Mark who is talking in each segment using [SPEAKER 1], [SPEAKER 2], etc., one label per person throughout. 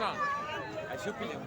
[SPEAKER 1] Això. Això ho pillem.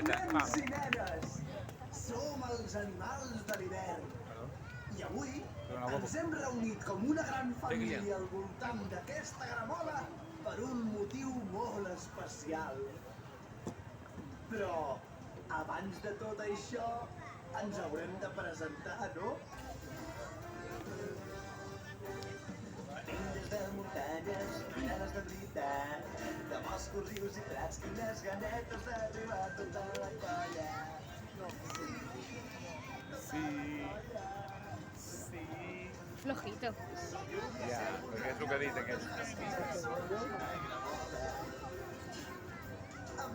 [SPEAKER 2] Nens i nenes, som els animals de l'hivern. I avui ens hem reunit com una gran família al voltant d'aquesta gramola per un motiu molt especial. Però abans de tot això ens haurem de presentar, no? Venim des de muntanyes, pinedes de veritat, de boscos, rius i prats, quines ganetes d'arribar a tota la colla.
[SPEAKER 1] Sí.
[SPEAKER 3] Flojito.
[SPEAKER 1] Ja, perquè és el que ha dit aquest.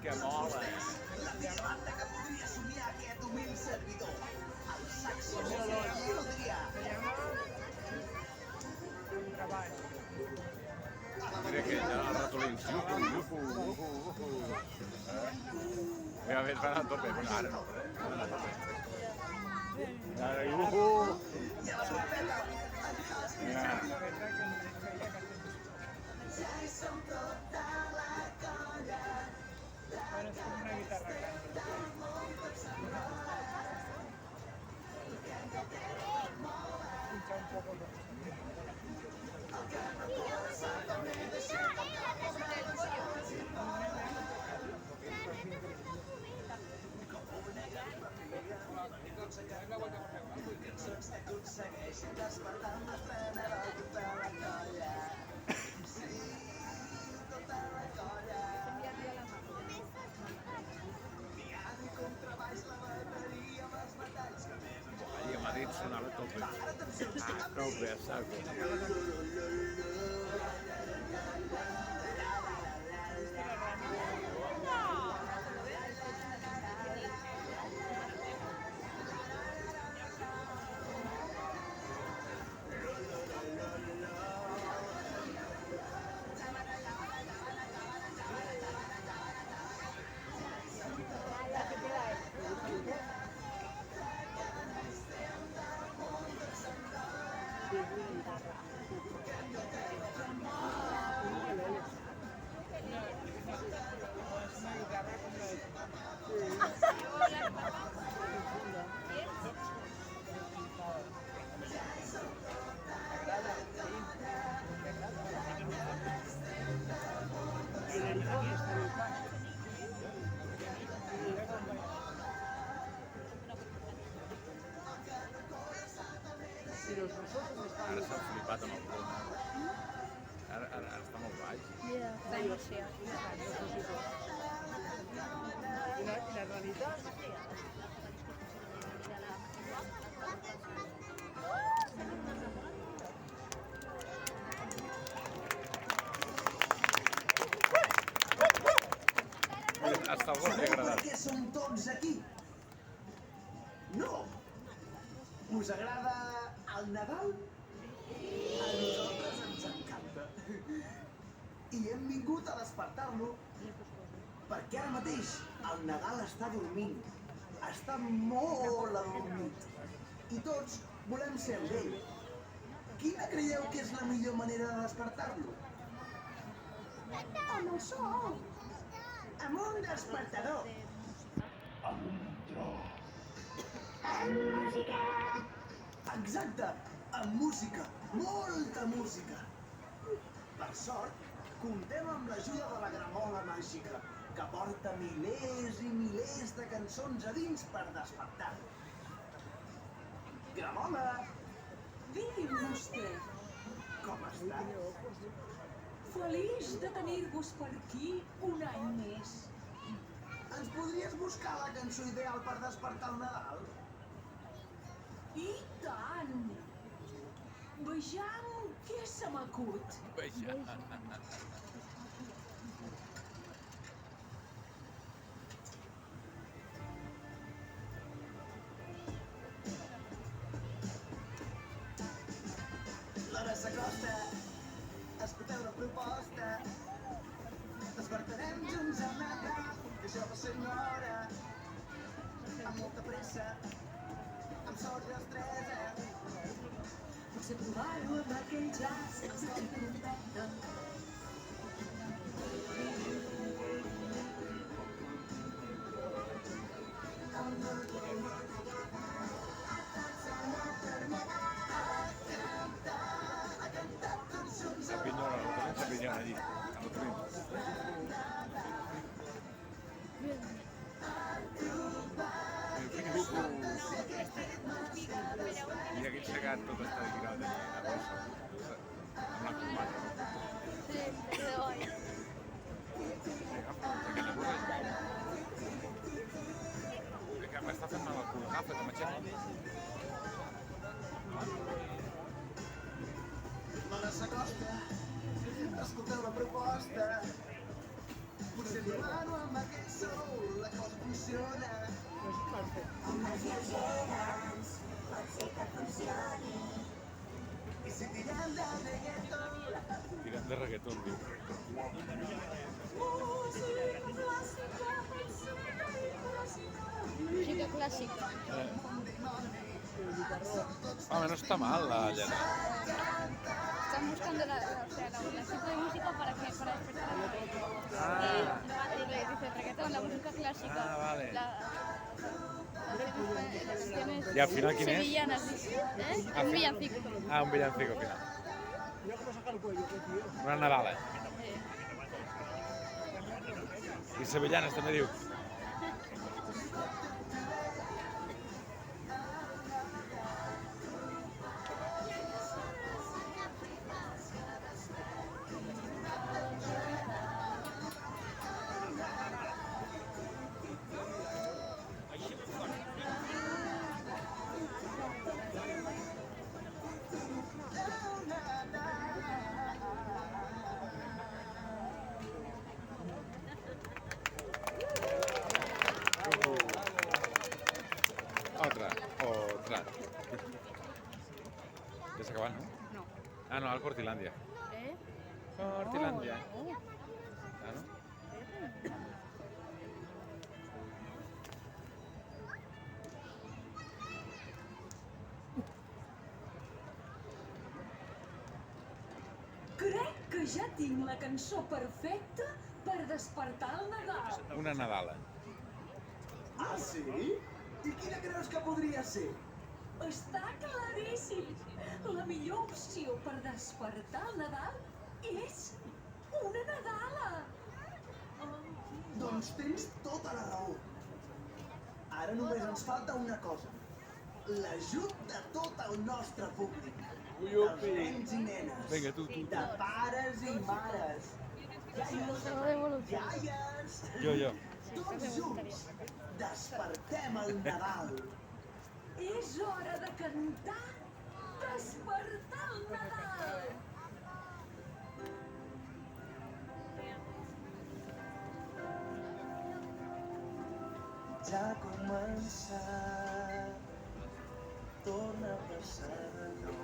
[SPEAKER 1] Que mola.
[SPEAKER 2] La millor banda que podria somiar aquest humil servidor. El saxo Melodria.
[SPEAKER 1] Mira que ja els ratolins. Ja ves, van a tope. Bueno, ara no. Van a tope. Ara,
[SPEAKER 2] I a la trompeta, en Husky.
[SPEAKER 1] ja.
[SPEAKER 2] Ja hi som tota la colla. Cançons que aconsegueixen despertar el nostre neró tota la colla. Sí, tota la colla. Piano i contrabaix, la bateria amb els metalls que més ens
[SPEAKER 1] Allí a Madrid sonava a tope.
[SPEAKER 2] Ara atenció,
[SPEAKER 1] A tope, a saco. Ara s'ha flipat amb el brot. Ara està molt baix.
[SPEAKER 3] Està iniciat.
[SPEAKER 4] I la realitat?
[SPEAKER 1] Hasta el gos li ha
[SPEAKER 2] Sabeu per
[SPEAKER 1] agradat.
[SPEAKER 2] què som tots aquí? No! Us agrada el Nadal? A nosaltres ens encanta. I hem vingut a despertar-lo perquè ara mateix el Nadal està dormint. Està molt adormit. I tots volem ser amb ell. Quina creieu que és la millor manera de despertar-lo? Amb el sol. Amb un despertador. Exacte, amb música, molta música. Per sort, comptem amb l'ajuda de la gramola màgica, que porta milers i milers de cançons a dins per despertar. Gramola,
[SPEAKER 5] Digui'm vostè,
[SPEAKER 2] com estàs?
[SPEAKER 5] feliç de tenir-vos per aquí un any més.
[SPEAKER 2] Ens podries buscar la cançó ideal per despertar el Nadal?
[SPEAKER 5] I tant! Vejam què se m'acut.
[SPEAKER 1] Veja.
[SPEAKER 2] L'hora s'acosta, escolteu la proposta. Despertarem junts al Nadal, que això va ser una hora. Amb molta pressa, amb sort i destresa.
[SPEAKER 5] Potser provar-ho amb aquell jazz que ens fan trompeta.
[SPEAKER 1] Champiñón, no champiñón allí. A los trinks. I aquell segat tot està girat a bossa, amb la comata.
[SPEAKER 3] Sí, de hoy.
[SPEAKER 1] Aquella bossa. Que m'està fent mal el cul, agafa, que m'aixeco.
[SPEAKER 2] L'hora s'acosta, escolteu la proposta. Potser demano amb aquest sou la cosa funciona. I si tirem de reggaeton,
[SPEAKER 1] Tirant de reggaeton, diu.
[SPEAKER 3] Música clásica.
[SPEAKER 1] Home, no està mal la lletra.
[SPEAKER 3] Están buscando el tipo de música para despertar a la gente.
[SPEAKER 1] Ah.
[SPEAKER 3] Dice reggaetón, la música clásica.
[SPEAKER 1] Ah, vale.
[SPEAKER 3] Las canciones
[SPEAKER 1] ¿Y al final quién es?
[SPEAKER 3] sevillanas, dice. Un villancico.
[SPEAKER 1] Ah, un villancico final.
[SPEAKER 4] Mira cómo saca el cuello, qué tío.
[SPEAKER 1] Una Nadala. I sevillanes també diu. Otra. Ja s'ha acabat, no?
[SPEAKER 3] No.
[SPEAKER 1] Ah, no, al Cortilàndia. Cortilàndia. Ah, no?
[SPEAKER 5] Crec que ja tinc la cançó perfecta per despertar el Nadal.
[SPEAKER 1] Una Nadala.
[SPEAKER 2] Ah, sí? I quina creus que podria ser?
[SPEAKER 5] Està claríssim. La millor opció per despertar el Nadal és una Nadala.
[SPEAKER 2] Doncs tens tota la raó. Ara només ens falta una cosa. L'ajut de tot el nostre públic. dels nens i nenes,
[SPEAKER 1] Vinga, tu.
[SPEAKER 2] de pares i mares, iaies,
[SPEAKER 1] Jo.
[SPEAKER 2] tots junts, despertem el Nadal.
[SPEAKER 5] És hora de cantar Despertar el Nadal.
[SPEAKER 2] Ja ha començat, torna a passar de nou.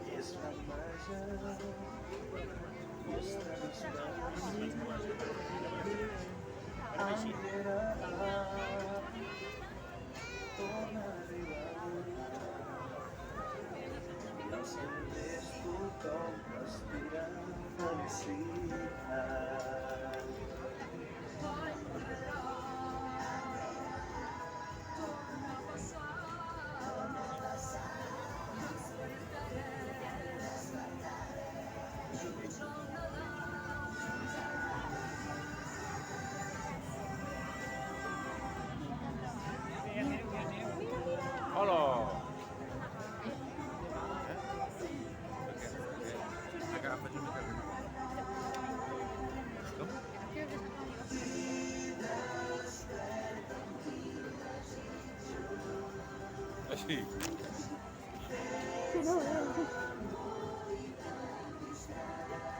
[SPEAKER 2] I és la màgia, i està disparant. Enrere, torna a arribar. Encendeix tothom, respira felicitat.
[SPEAKER 1] Hola! Així.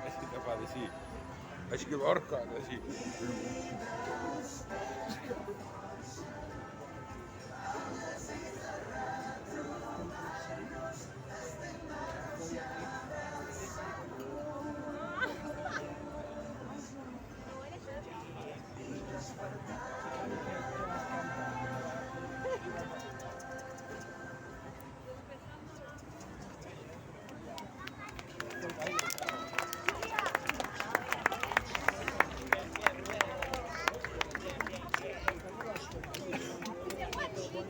[SPEAKER 1] Així tapat, així. Així que borca, així.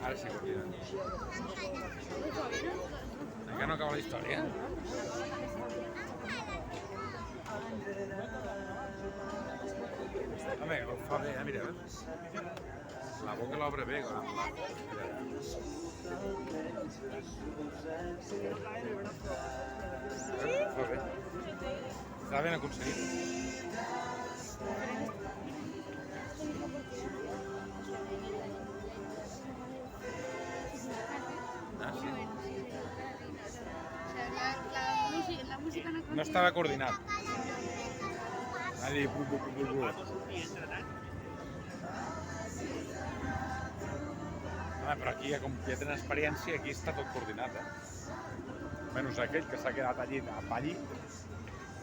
[SPEAKER 1] Ara sí que ho tenen. Encara no acaba la història? Home, ho fa bé, mira. La boca l'obre bé, clar. Ho fa bé. Està ben aconseguit. Ah, sí?
[SPEAKER 3] La música no
[SPEAKER 1] No estava coordinat. Va dir... Home, però aquí, com que ja tenen experiència, aquí està tot coordinat, eh? Menys aquell que s'ha quedat allí,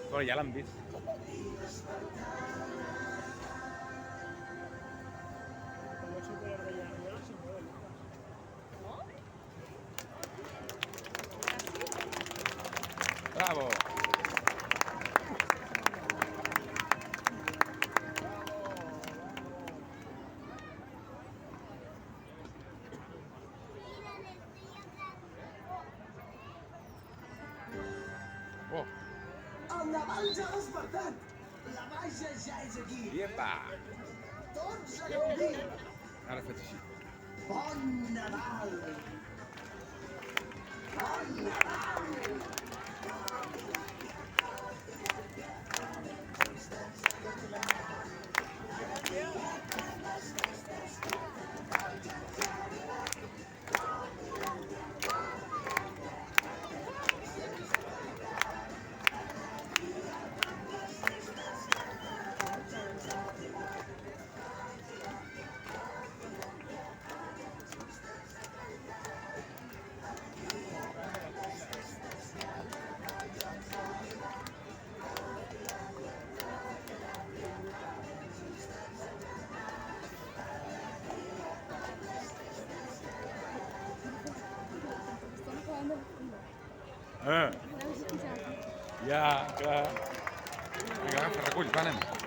[SPEAKER 1] però ja l'han vist. Bravo! Oh!
[SPEAKER 2] El Nadal ja ha despertat! La màgia ja és aquí!
[SPEAKER 1] Iepa!
[SPEAKER 2] Tots a gaudir!
[SPEAKER 1] Ara faig així.
[SPEAKER 2] Bon Nadal! Bon Nadal! Ja, clar. Vinga, agafa, recull, va, anem.